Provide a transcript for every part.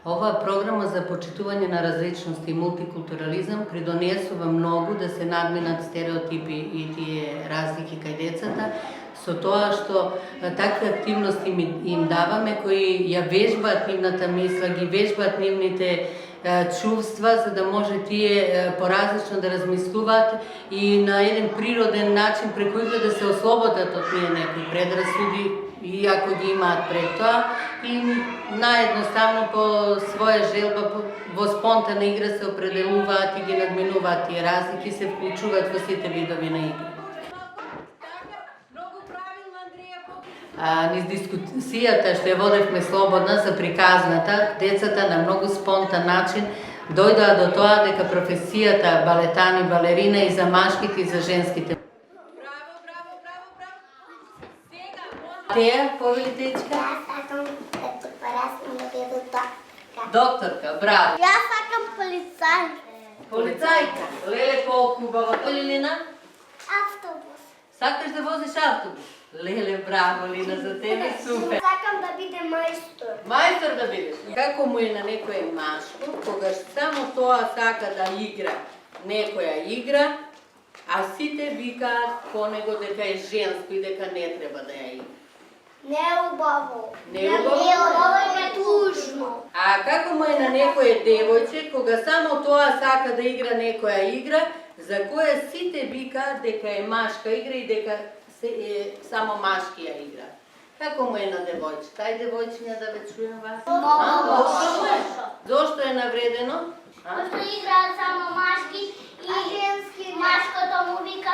Ova programa za počituvanje na različnost i multikulturalizam pridonесува многу да се надминат стереотипи и тие разлики кај децата, со тоа што такви активности им даваме кои ја вежбаат нивната мисла, ги вежбаат нивните чувства, за да може тие поразлично да размислуваат и на еден природен начин преку игра да се ослободат од тие некои предрасуди, иако ги имаат пред тоа, и наедноставно по своја желба, во спонтана игра се определуваат и ги надминуваат тие разлики, се вклучуваат во сите видови на игра. Низ дискусијата што ја водевме слободна за приказната, децата на многу спонтан начин дојдоа до тоа дека професијата балетани, балерина и за машките и за женските. Теја, повели дечка? Јас сакам да ти пораснам да бидам докторка. Докторка, браво. Јас сакам полицајка. Полицајка, леле колку убаво. Лина? Автобус. Сакаш да возиш автобус? Леле, браво, Лина, за тебе супер. Сакам да бидем мајстор. Мајстор да бидеш. Како му е на некој машко, кога само тоа сака да игра некоја игра, а сите викаат по него дека е женско и дека не треба да ја игра. Неубаво. Неубаво? Неубаво е тужно. А како му е на некој девојче, кога само тоа сака да игра некоја игра, за која сите викаат дека е машка игра и дека е само машки ја игра. Како му е на девојче? Тај девојчиња да ве чуем вас? Лошо е. Зошто е навредено? Зашто играат само машки и женски машкото му вика: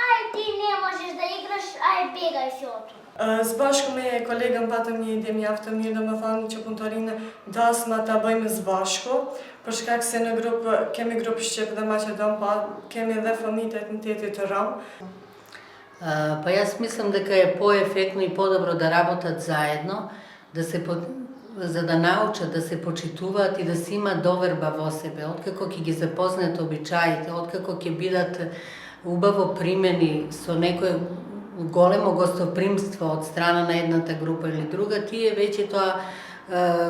ај ти не можеш да играш, ај бегај си од тука. Збашко ме колегам патам ние идем јавта ми да ме фаниче понторина да смата бајме збашко, пошто как се на група, ке ми групи шчеп да маче дом, па ке ми лефа мите етнитетите рам. Па јас мислам дека е поефектно и подобро да работат заедно, за да научат да се почитуваат и да се има доверба во себе, откако ќе ги запознаат обичаите, откако ќе бидат убаво примени со некој големо гостопримство од страна на едната група или друга, тие веќе тоа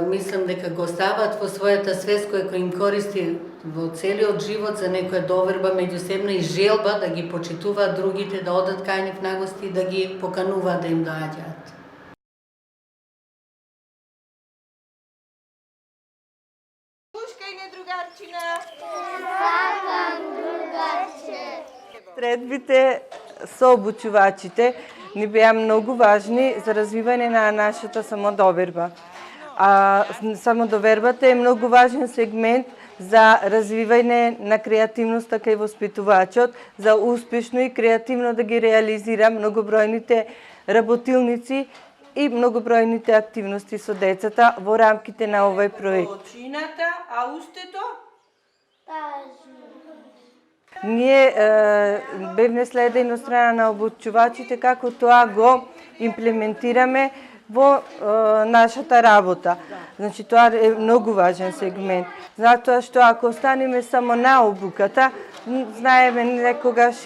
мислам дека го ставаат во својата свест која им користи во целиот живот за некоја доверба меѓусебна и желба да ги почитуваат другите, да одат кај нив на гости и да ги покануваат да им доаѓаат. Пушкај не, другарчина! Сакам другарче. Средбите со обучувачите ни беа многу важни за развивање на нашата самодоверба. А самодовербата е многу важен сегмент за развивање на креативноста кај воспитувачот, за успешно и креативно да ги реализира многобројните работилници и многобројните активности со децата во рамките на овој проект. Очината, а устето? Ние бевме следени од страна на обучувачите како тоа го имплементираме во нашата работа. Значи, тоа е многу важен сегмент. Затоа што ако останеме само на обуката, знаеме некогаш,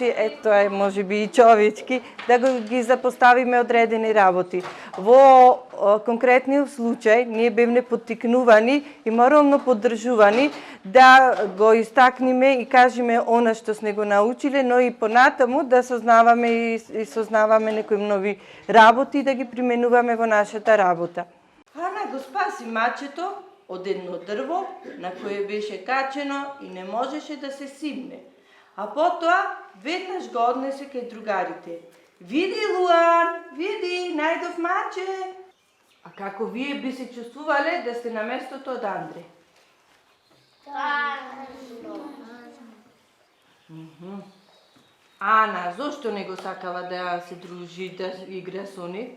тоа е може би и човечки, да ги запоставиме одредени работи. Во конкретниот случај, ние бевме поттикнувани и морално поддржувани да го истакниме и кажеме она што сме го научиле, но и понатаму да сознаваме и сознаваме некои нови работи и да ги применуваме во нашата работа. Ана го спаси мачето од едно дрво на кое беше качено и не можеше да се симне. А потоа веднаш го однесе кај другарите. Види, Луан, види, најдов маче. А како вие би се чувствувале да сте на местото од Андре? Ана, зошто не го сакава да се дружи, да игра со нив?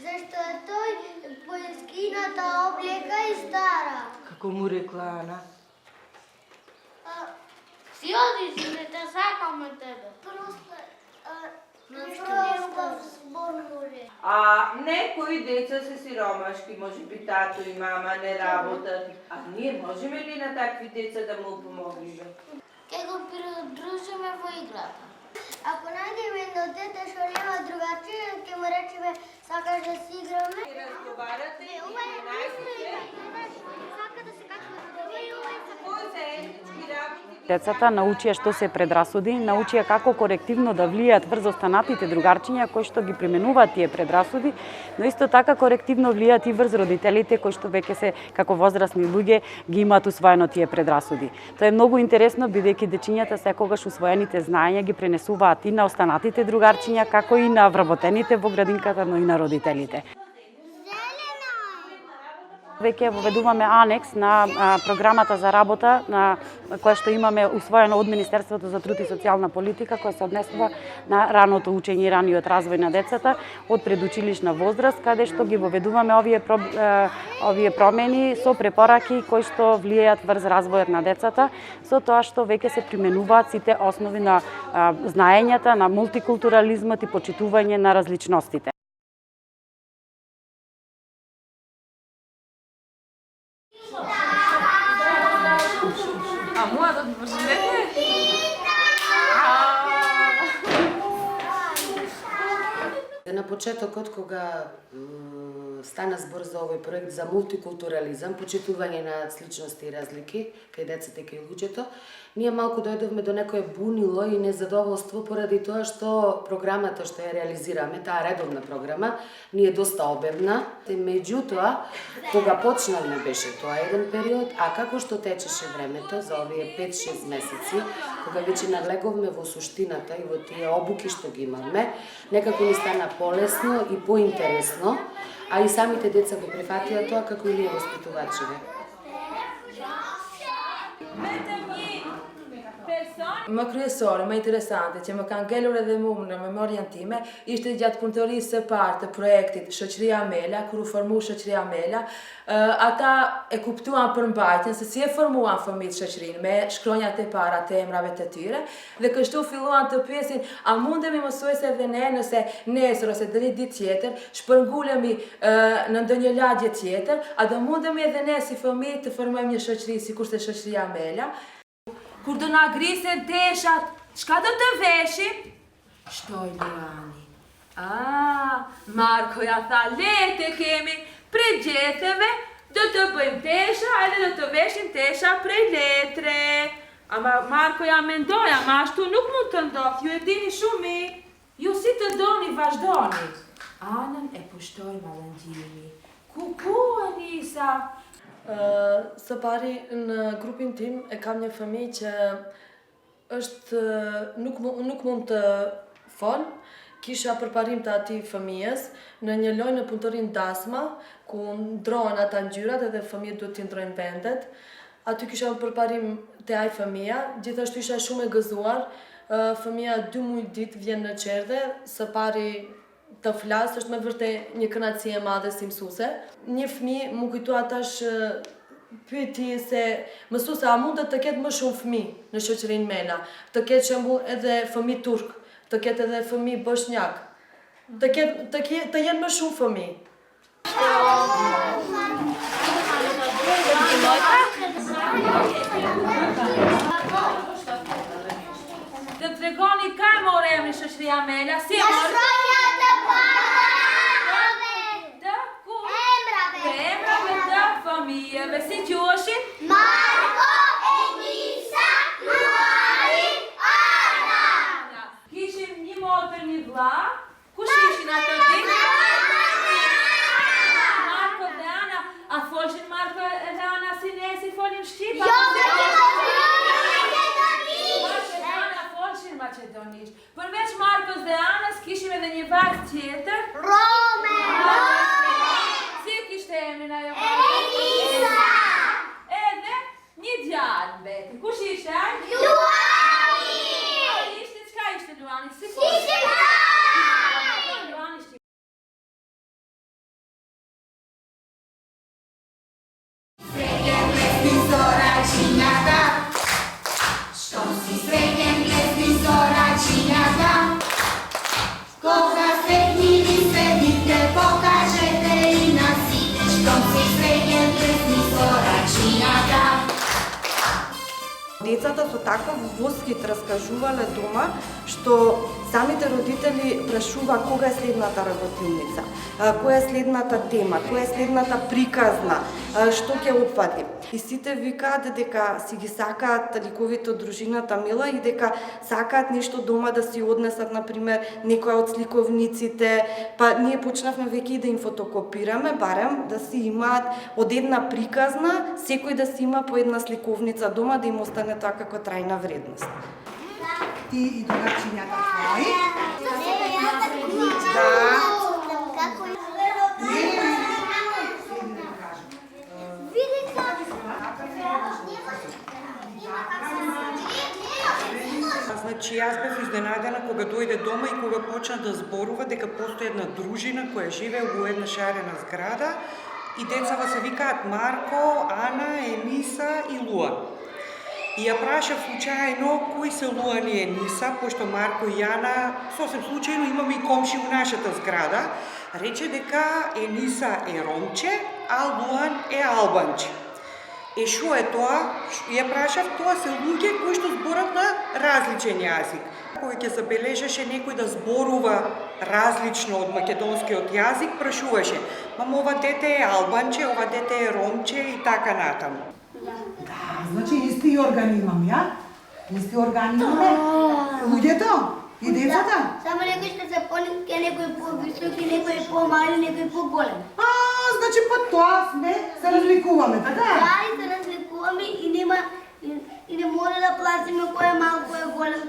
Зашто тој поискината облека и стара. Како му рекла Ана? Си оди си, не те сакаме тебе. Просто е убав зборување. А некои деца се сиромашки, може би тато и мама не работат. А ние можеме ли на такви деца да му помогнеме? Ке го придружиме во играта. Ако најдеме едно дете што нема другачија, ќе му речеме сакаш да си играме? Разговарате и најдете Децата научија што се предрасуди, научија како корективно да влијаат врз останатите другарчиња кои што ги применуваат тие предрасуди, но исто така корективно влијаат и врз родителите кои што веќе се како возрастни луѓе ги имаат усвоено тие предрасуди. Тоа е многу интересно бидејќи дечињата секогаш усвоените знаења ги пренесуваат и на останатите другарчиња како и на вработените во градинката, но и на родителите. Веќе воведуваме анекс на програмата за работа на која што имаме усвоено од Министерството за труд и социјална политика, која се однесува на раното учење и раниот развој на децата од предучилишна возраст, каде што ги воведуваме овие промени со препораки кои што влијаат врз развојот на децата, со тоа што веќе се применуваат сите основи на знаењата на мултикултурализмот и почитување на различностите. На почетокот, кога стана збор за овој проект за мултикултурализам, почитување на сличности и разлики кај децата и кај луѓето, ние малку дојдовме до некое бунило и незадоволство поради тоа што програмата што ја реализираме, таа редовна програма, ни е доста обемна. Меѓутоа, кога почнавме беше тоа еден период, а како што течеше времето за овие 5-6 месеци, кога веќе навлеговме во суштината и во тие обуки што ги имаме, некако ни стана полесно и поинтересно, а и самите деца го прифатија тоа како и ние воспитувачите. Më kryesore, më interesante, që më kanë ngelur edhe mu në memorien time, ishte gjatë punëtorisë së parë të projektit Shoqëria Amela, kur u formu Shoqëria Amela, ata e kuptuan përmbajtjen se si e formuan fëmijët shoqërinë me shkronjat e para të emrave të tyre, dhe kështu filluan të pyesin, a mundemi mësuese edhe ne nëse nesër ose deri ditë tjetër shpërngulemi në ndonjë lagje tjetër, a do mundemi edhe ne si fëmijë të formojmë një shoqëri sikurse Shoqëria Amela? Kur do na grisen teshat, çka do të veshim? Shtoj Lirani. Marko ja tha, lete kemi prej gjetheve, do të bëjmë tesha, edhe do të veshim tesha prej letre. Ama Marko ja mendoj, ama ashtu nuk mund të ndodh, ju e dini shumë. Ju si të doni, vazhdoni. Anën e pushtoj Mallëngjimi. Ku Anisa? Së pari, në grupin tim e kam një fëmijë që është nuk mund të fol. Kisha përparim të atij fëmijës në një lojë në punëtorinë Dasma, ku ndrohen ata ngjyrat edhe fëmijët duhet t'i ndrojnë vendet. Aty kisha përparim te ai fëmija, gjithashtu isha shumë e gëzuar. Fëmija 2 muaj ditë vjen në qerdhe, së pari të flasë, është me vërtet një kënaqësi e madhe si mësuese. Një fëmijë më kujtua tash pyeti se mësuese a mund të ketë më shumë fëmijë në shoqërinë Mela, të ketë shembull edhe fëmijë turk, të ketë edhe fëmijë bosnjak, të jenë më shumë fëmijë. Të tregoni ka e more emri Shoqëria Amela, si e more? Fëmijëve, si quheshin? Marko, Enisa, Luari, Ana. Kishim një motër, një vlla. Kush ishin ato dy? Marko dhe Ana. A folshin Marko dhe Ana si ne si folim shqip? Jo, Maqedonisht. Përveç Markos dhe Anës kishim edhe një vajzë tjetër. Rome. Si kishte emrin ajo? Enisa. Edhe një djalë mbeti. Kush ishte ai? Luani. Çka ishte Luani? Si Ishte Luani ishte. децата со таков восхит раскажувале дома, што самите родители прашува кога е следната работилница, која е следната тема, која е следната приказна, што ќе опфати. И сите викаат дека си ги сакаат ликовите од дружината Мила и дека сакаат нешто дома да си однесат, например, некоја од сликовниците, па ние почнавме веќе и да им фотокопираме, барем да си имаат од една приказна, секој да си има по една сликовница дома, да им остане тоа како трајна вредност. Ти и другарчињата твои? Значи, јас бев изненадена кога дојде дома и кога почна да зборува дека постои една дружина која живее во една шарена зграда и децава се викаат Марко, Ана, Ениса и Луан. И ја прашав случајно кои се Луан и Ениса, пошто Марко и Ана сосем случајно имаме и комши у нашата зграда. Рече дека Ениса е ромче, а Луан е албанче. Е шо е тоа? Ја прашав, тоа се луѓе кои што зборат на различен јазик. Кога ќе забележеше некој да зборува различно од македонскиот јазик, прашуваше: "Мама, ова дете е албанче, ова дете е ромче" и така натаму. Да, значи исти органи имам ја? Исти органи имаме? Луѓето? И децата? Само некој што се понески, некој повисоки, некој помали, некој поголем. Значи по тоа сме се разликуваме, така? Да, и се разликуваме и нема и не мора да пласиме кој е мал, кој е голем.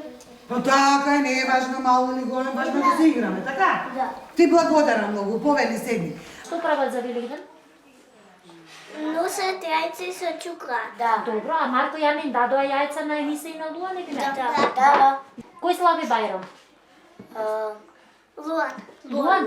Па така, не е важно мало или голем, важно да се играме, така? Да. Ти благодарам многу, повели седни. Што прават за Великден? Носат јајца и се чукаат. Да. Добро, а Марко Јанин дадоа јајца на Ениса и на Луан или не? Да. Кој слави Бајрам? Луан. Луан?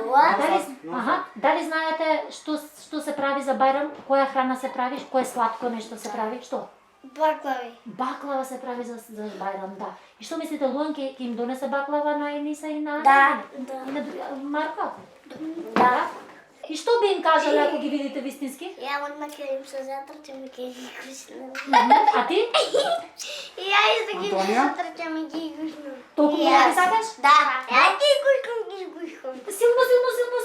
Дали знаете што се прави за Бајрам? Која храна се прави? Кое сладко нешто се прави? Што? Баклави. Баклава се прави за Бајрам, да. И што мислите, Луан ќе им донесе баклава на Ениса и на Да. И на Марко? Да. И што би им кажале ако ги видите вистински? Ја одма ќе им се затрчам и ќе ги гушнам. А ти? И ја исто ќе ги затрчам и ги гушнам. Толку многу ги сакаш? Да. Ја ги гушкам.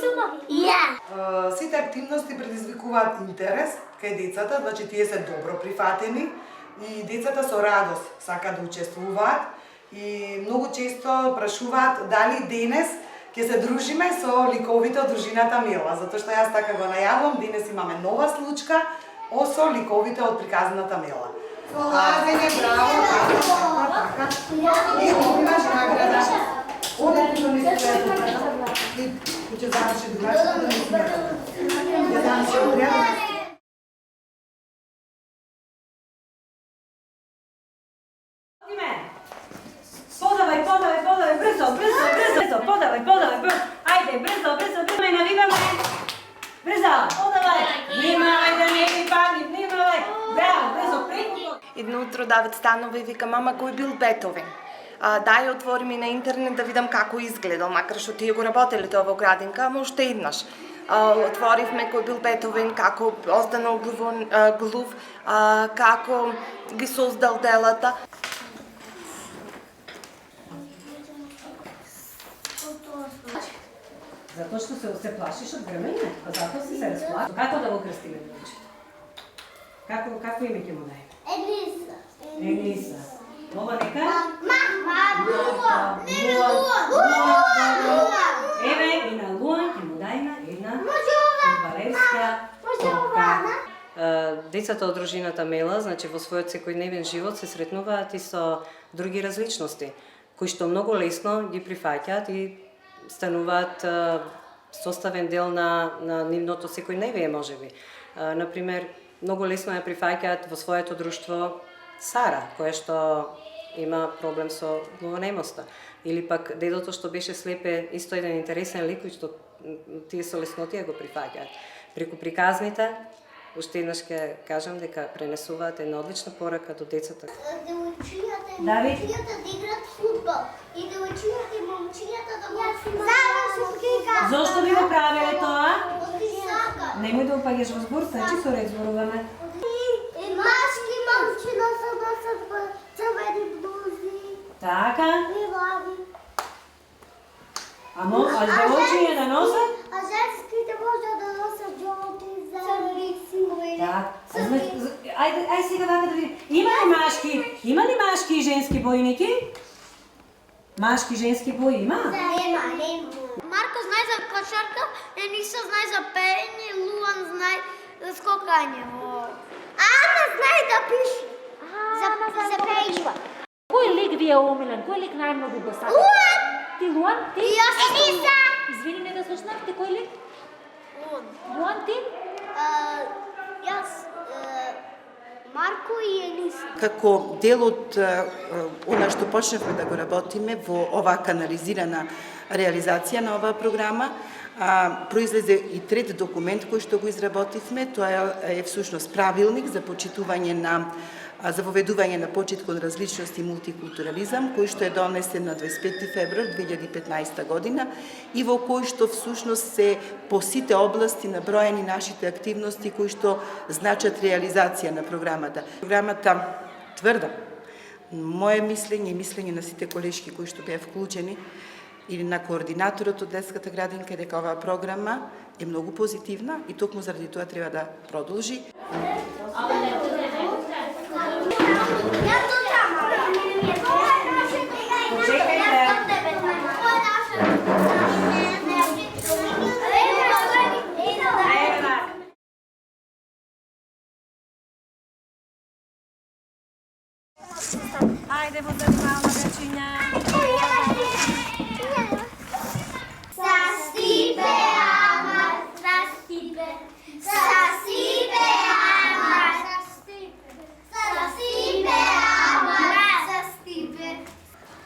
Силно. И ја. Сите активности предизвикуваат интерес кај децата, значи тие се добро прифатени и децата со радост сакаат да учествуваат и многу често прашуваат дали денес ќе се дружиме со ликовите од дружината Мила, затоа што јас така го најавам, денес имаме нова случка со ликовите од приказната Мила. Лазење, браво, така. И имаш награда. Одете до нескоја и ќе заврши другачка да не смета. Ја дам се одрядам. Подавај, брзо, подавај, ајде, брзо, ме навиваме, брзо, подавај, внимавај да не ви падни, внимавај, браво, брзо, преку. Едно утро Давид станува и вика: "Мама, кој бил Бетовен?" Дај отвори ми на интернет да видам како изгледал, макар што тие го работеле тоа во градинка, ама уште еднаш. Отворивме кој бил Бетовен, како останал глув, како ги создал делата. Затоа што се плашиш од грмење, а затоа си се расплашиш. Како да го крстиме момче? Како име ќе му дајме? Ениса. Ова нека? Еве и на Луан ќе му дајме една фудбалерска топка. Децата од дружината Мела, значи во својот секојдневен живот се сретнуваат и со други различности, кои што многу лесно ги прифаќаат и стануваат составен дел на нивното секојдневие, можеби. Например, многу лесно ја прифаќаат во своето друштво Сара, која што има проблем со главонемоста. Или пак дедото што беше слепе, исто еден интересен лик, што тие со леснотија го прифаќаат. Преку приказните, уште еднаш ќе кажам дека пренесуваат една одлична порака до децата. Девојчињата и момчињата да играат фудбал. И девојчињата и момчињата да го Зошто би го правеле тоа? сака. Немој да упаѓаш во збор, значи со ред зборуваме. И машки момчина се носат во Така. И баби. А девојчиња да носат? А женските може да носат жолти, зелени, синови. Так. Ајде сега вака да видим. Има ли машки и женски бојники? Машки и женски бои има? Нема. Марко знае за кошарка, Ениса знае за пеење, Луан знае за скокање. Ана знае да пише. За пеење. Кој лик ви е омилен? Кој лик најмногу го сакате? Луан! Ти Луан? Ти? И јас Ениса! Извини, не да слушнав. Ти кој лик? Луан. Луан, ти? Јас Марко и Ениса. Како дел од она што почнавме да го работиме во оваа канализирана реализација на оваа програма, произлезе и трет документ кој што го изработивме, тоа е всушност правилник за почитување за воведување на почит кон различност и мултикултурализам, кој што е донесен на 25 февруар 2015 година и во кој што всушност се по сите области наброени нашите активности кои што значат реализација на програмата. Програмата тврда, моje мислење и мислење на сите колешки кои што беа вклучени или на координаторот од детската градинка дека оваа програма е многу позитивна и токму заради тоа треба да продолжи. Ајде во занимаваме дечиња. Састипе, амар, састипе, састипе, амар, састипе, амар, састипе.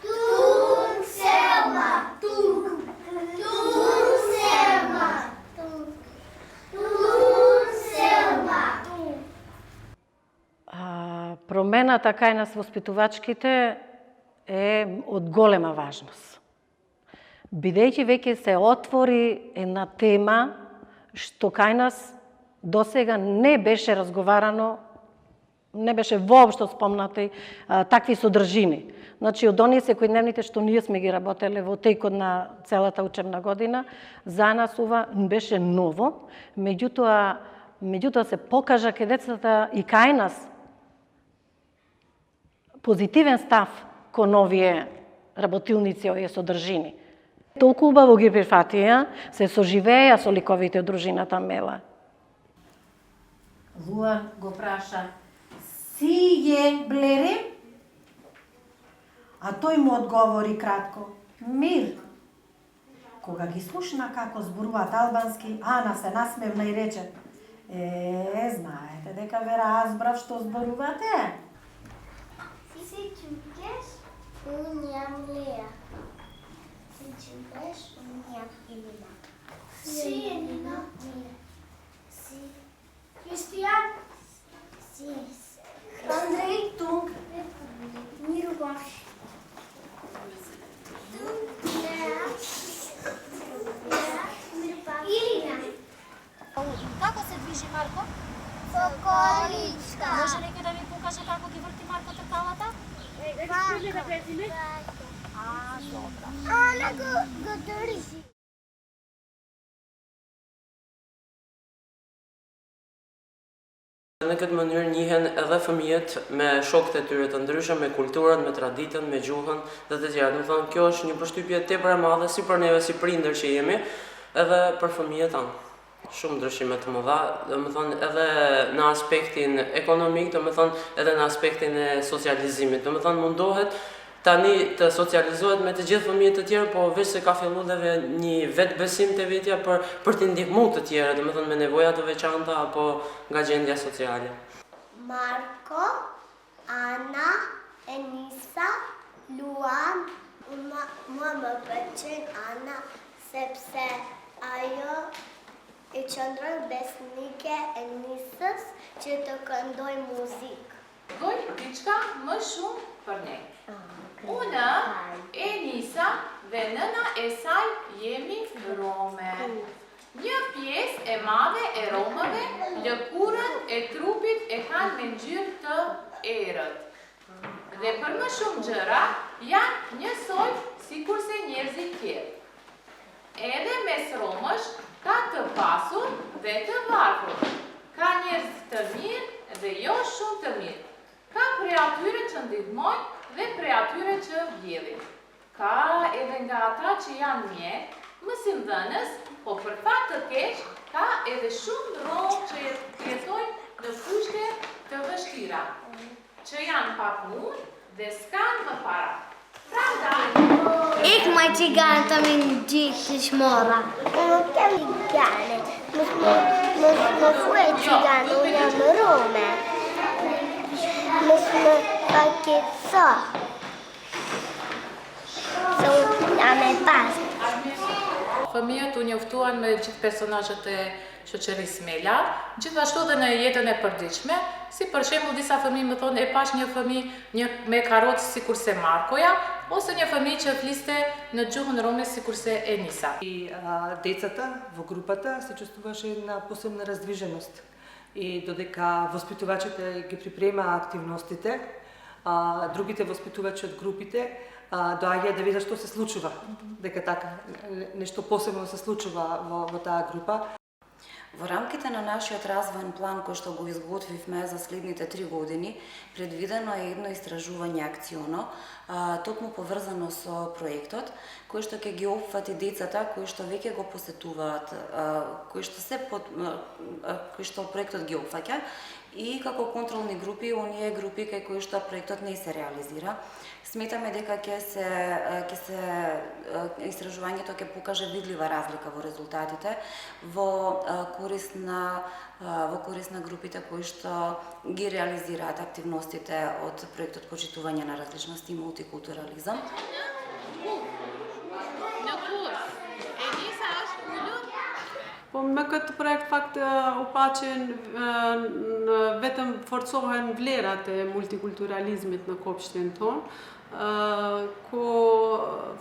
Тун сема, тун сема, тун сема. Промената кај нас воспитувачките е од голема важност. Бидејќи веќе се отвори една тема што кај нас досега не беше разговарано, не беше воопшто спомнати такви содржини. Значи, од оние секојдневните што ние сме ги работеле во текот на целата учебна година, за нас ова беше ново, меѓутоа се покажа кај децата и кај нас позитивен став кон овие работилници, овие содржини. Толку убаво ги прифатија, се соживеја со ликовите од дружината Мела. Луан го праша, си е блерем? А тој му одговори кратко, мир. Кога ги слушна како зборуваат албански, Ана се насмевна и рече, знаете дека ве разбрав што зборувате? Si čukeš, unijam lija. Si čukeš, unijam ilina. Si Elina. Si Kristijan. Si Andrej. Tung. Miru Baš. Ilina. Како се движи Марко? Со количка. Може некој да ми покаже како ги врти Марко тркалата? Ана го држи. Në këtë mënyrë njihen edhe fëmijët me shokët e tyre të ndryshëm, me kulturën, me traditën, me gjuhën dhe të tjerë. Do të thonë, kjo është një përshtypje tepër e madhe si për neve si prindër që jemi, edhe për fëmijët tanë. Shumë ndryshime të mëdha, domethënë edhe në aspektin ekonomik, domethënë edhe në aspektin e socializimit. Domethënë mundohet tani të socializohet me të gjithë fëmijët të tjerë, po veç se ka filluar edhe një vetbesim te vetja për të ndihmuar të tjerë, domethënë me nevoja të veçanta apo nga gjendja sociale. Marko, Ana, Enisa, Luan, mua më pëlqen Ana sepse ajo i qëndron besnike e Nisës që të këndoj muzikë. Doj diçka më shumë për ne. Unë, Enisa dhe nëna e saj jemi rome. Një pjesë e madhe e romëve lëkurën e trupit e kanë me ngjyrë të errët. Dhe për më shumë gjëra janë njësoj sikur se njerëzit tjerë. Edhe mes Romësh ka të pasur dhe të varfër. Ka njerëz të mirë dhe jo shumë të mirë. Ka prej atyre që ndihmojnë dhe prej atyre që vjedhin. Ka edhe nga ata që janë mjek, mësimdhënës, po për fat të keq, ka edhe shumë Romë që jetojnë në kushte të vështira, që janë pa punë dhe s'kanë më para. Ik moj cigane të më gjithë shmora. Nuk kem cigane. Më fue cigane, unë jam Rome. Më fake sa. Se unë jam e pas. Fëmijët u njoftuan me gjithë personazhet e shoqërisë Mela, gjithashtu dhe në jetën e përditshme, si për shembull disa fëmijë më thonë e pash një fëmijë me karrocë sikurse Markoja, ose një fëmijë që fliste në gjuhën rome sikurse Enisa. И децата во групата се чувствуваше една посебна раздвиженост. И додека воспитувачите ги припрема активностите, другите воспитувачи од групите доаѓаат да видат што се случува, дека така нешто посебно се случува во таа група. Во рамките на нашиот развоен план кој што го изготвивме за следните 3 години, предвидено е едно истражување акционо, токму поврзано со проектот, кој што ќе ги опфати децата кои што веќе го посетуваат, кои што проектот ги опфаќа, и како контролни групи, оние групи кај кои што проектот не се реализира. Сметаме дека истражувањето ќе покаже видлива разлика во резултатите во корист на групите кои што ги реализираат активностите од проектот Почитување на различности и мултикултурализам. Po me këtë projekt fakt upaqen vetëm forcohen vlerat e multikulturalizmit në kopshtin tonë, ku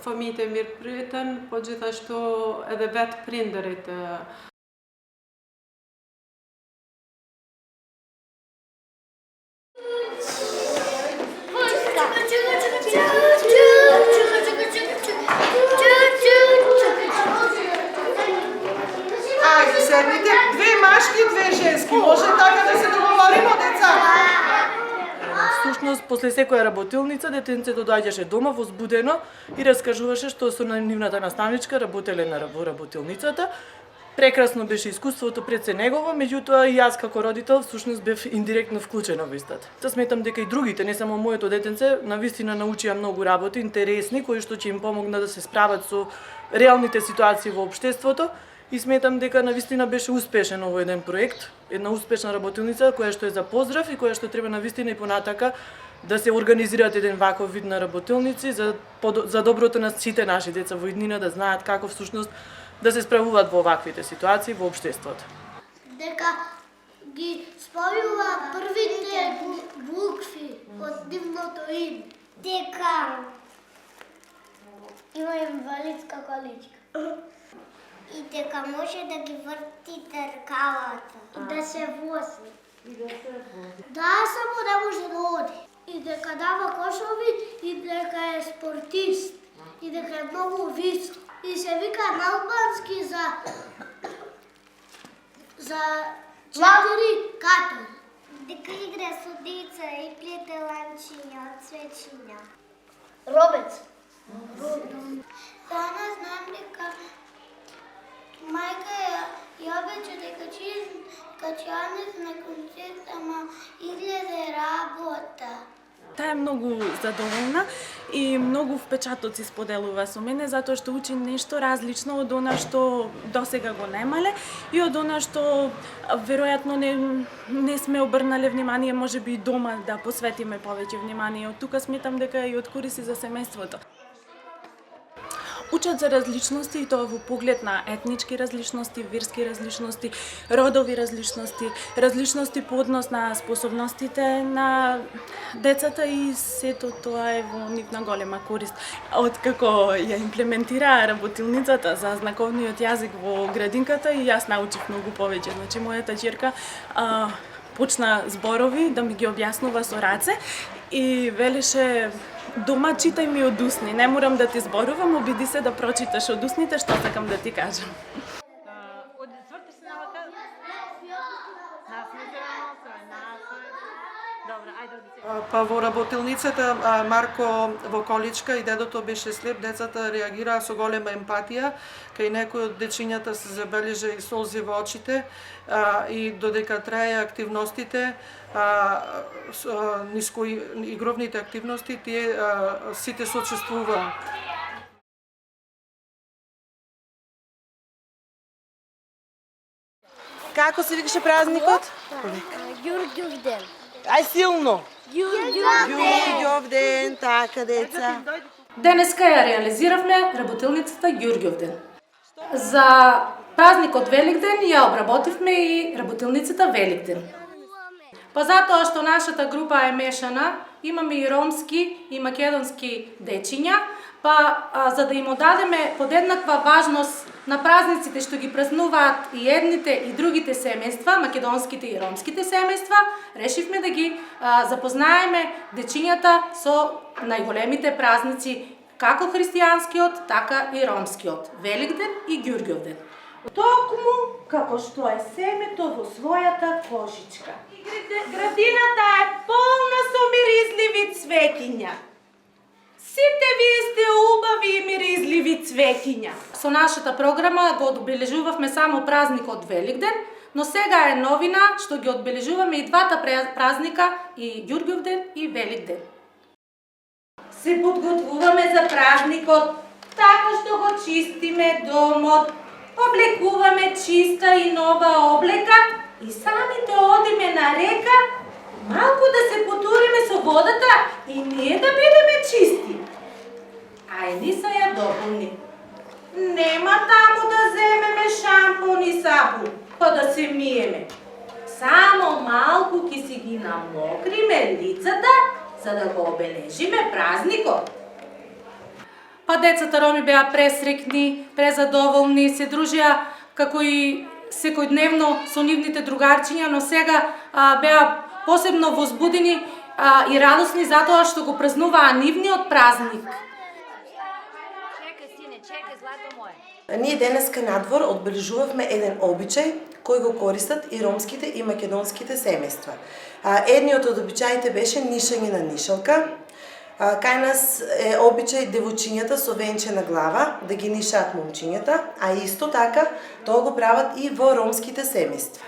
fëmijët e mirëpritën, po gjithashtu edhe vetë prindërit. Ајде, седнете, 2 машки и 2 женски. Може така да се договориме, деца? Всушност, после секоја работилница, детенцето доаѓаше дома возбудено и раскажуваше што со нивната наставничка работеле во работилницата. Прекрасно беше искуството пред се негово, меѓутоа и јас како родител всушност бев индиректно вклучена во истата. Та сметам дека и другите, не само моето детенце, навистина научија многу работи, интересни, кои што ќе им помогнат да се справат со реалните ситуации во општеството. И сметам дека навистина беше успешен овој еден проект, една успешна работилница која што е за поздрав и која што треба навистина и понатака да се организираат еден ваков вид на работилници за доброто на сите наши деца во иднина, да знаат како всушност да се справуваат во оваквите ситуации во општеството. Дека ги спојува првите букви од нивното име. Дека има инвалидска количка. И дека може да ги врти тркалата. И да се вози. Да, само да може да оди. И дека дава кошови, и дека е спортист. И дека е многу висок. И се вика на албански за 4 катори. Дека игра со деца и плете ланчиња од цвечиња. Робец. Дана знам дека мајка ја обече дека ќе однес на концерт, ама изгледа работа. Таа е многу задоволна и многу впечатоци споделува со мене, затоа што учи нешто различно од она што досега го немале и од она што веројатно не сме обрнале внимание, можеби и дома да посветиме повеќе внимание. Од тука сметам дека и од корист за семејството. Учат за различности и тоа во поглед на етнички различности, верски различности, родови различности, различности по однос на способностите на децата и сето тоа е во нивна голема корист. Откако ја имплементира работилницата за знаковниот јазик во градинката и јас научив многу повеќе. Значи мојата ќерка почна зборови да ми ги објаснува со раце и велеше дома читај ми од усни, не морам да ти зборувам, обиди се да прочиташ од усните што сакам да ти кажам. Па во работилницата Марко во количка и дедото беше слеп, децата реагираа со голема емпатија, кај некои од дечињата се забележа и солзи во очите и додека трае активностите, нискоигровните активности, тие сите сочувствуваа. Како се викаше празникот? Ѓурѓовден. Ај силно! Ѓурѓовден, така деца. Денеска ја реализиравме работилницата Ѓурѓовден. За празникот Великден ја обработивме и работилницата Великден. Па затоа што нашата група е мешана, имаме и ромски и македонски дечиња, за да им одадеме подеднаква важност на празниците што ги празнуваат и едните и другите семејства, македонските и ромските семејства, решивме да ги запознаеме дечињата со најголемите празници, како христијанскиот, така и ромскиот, Великден и Ѓурѓовден. Токму како што е семето во својата кожичка. Градината е полна со миризливи цвеќиња. Сите вие сте убави и миризливи цвеќиња. Со нашата програма го одбележувавме само празникот Великден, но сега е новина што ги одбележуваме и двата празника, и Ѓурѓовден и Великден. Се подготвуваме за празникот, така што го чистиме домот, облекуваме чиста и нова облека и самите одиме на река, малку да се потуриме со водата и ние да бидеме чисти. А едни са ја дополни. Нема таму да земеме шампон и сапун, па да се миеме. Само малку ќе си ги намокриме лицата, за да го обележиме празникот. Па децата роми беа пресрекни, презадоволни, се дружија како и секојдневно со нивните другарчиња, но сега беа посебно возбудени и радосни затоа што го празнуваа нивниот празник. Ние денеска надвор одбележувавме еден обичај кој го користат и ромските и македонските семејства. Едниот од обичаите беше нишање на нишалка. Кај нас е обичај девојчињата со венче на глава да ги нишаат момчињата, а исто така тоа го прават и во ромските семејства.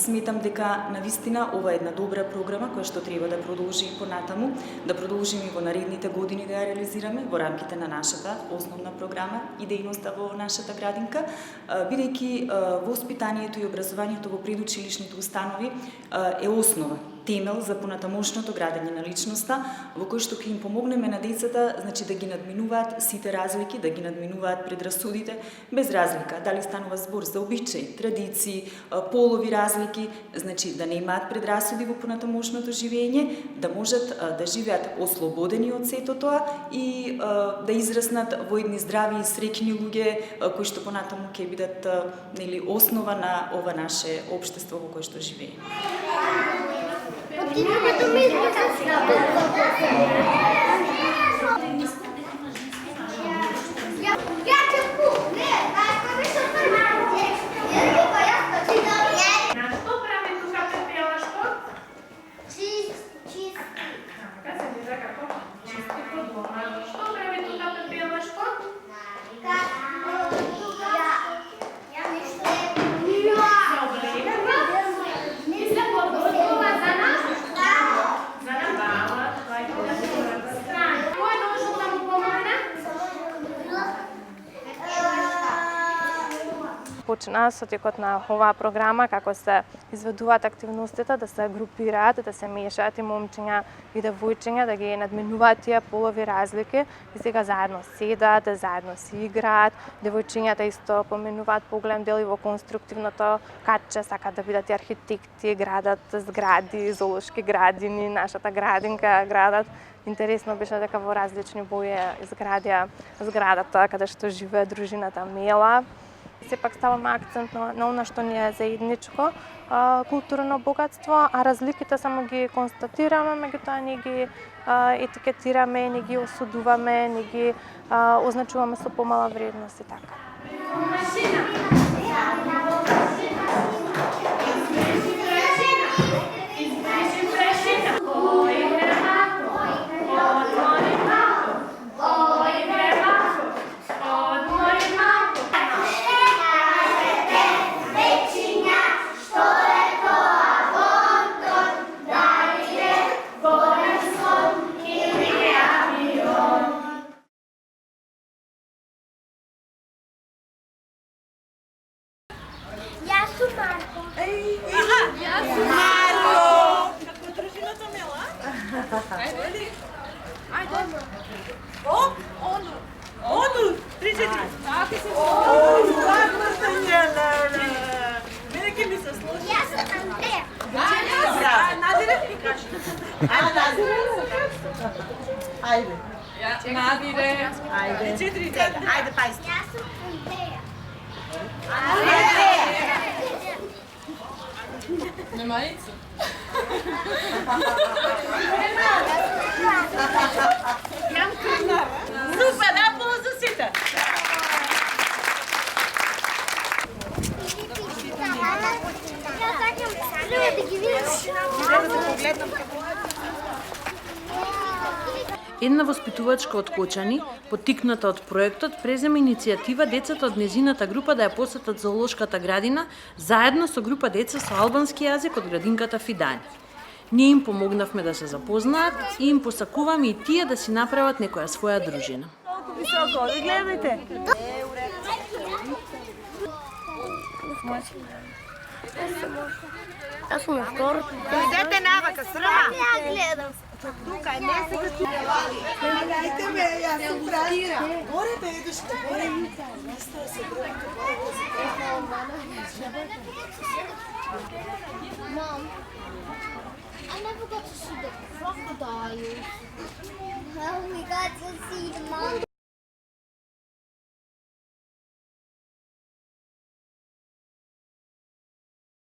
Сметам дека навистина ова е една добра програма која што треба да продолжи и понатаму, да продолжиме и во наредните години да ја реализираме во рамките на нашата основна програма и дејноста во нашата градинка, бидејќи воспитанието и образованието во предучилишните установи е основа, темел за понатамошното градење на личноста, во кој што ќе им помогнеме на децата, значи да ги надминуваат сите разлики, да ги надминуваат предрасудите, без разлика дали станува збор за обичаи, традиции, полови разлики, значи да не имаат предрасуди во понатамошното живење, да можат да живеат ослободени од сето тоа и да израснат во едни здрави и среќни луѓе кои што понатаму ќе бидат основа на ова наше општество во кое што живееме. различна со текот на оваа програма, како се изведуваат активностите, да се групираат, да се мешаат и момчиња и девојчиња, да ги надминуваат тие полови разлики и сега заедно седат, заедно си играат. Девојчињата исто поменуваат поголем дел и во конструктивното катче, сакаат да бидат и архитекти, градат згради, зоолошки градини, нашата градинка градат. Интересно беше дека во различни бои изградија зградата каде што живее дружината Мела. Сепак ставаме акцент на она што ни е заедничко, културно богатство, а разликите само ги констатираме, меѓутоа не ги етикетираме, не ги осудуваме, не ги означуваме со помала вредност и така. Супер, аплауз за сите! Една воспитувачка од Кочани, поттикната од проектот, презема иницијатива децата од незината група да ја посетат зоолошката градина заедно со група деца со албански јазик од градинката Фидани. Ние им помогнавме да се запознаат и им посакуваме и тие да си направат некоја своја дружина. Високо, ви гледайте! Аз съм на второ. Идете навака, срама! Аз гледам. Тука е, не се като... Помагайте ме, јас сум прашка. Горе бе, едушка, горе. Mom, I never got to see the crocodiles. Well, we got to see the monkey.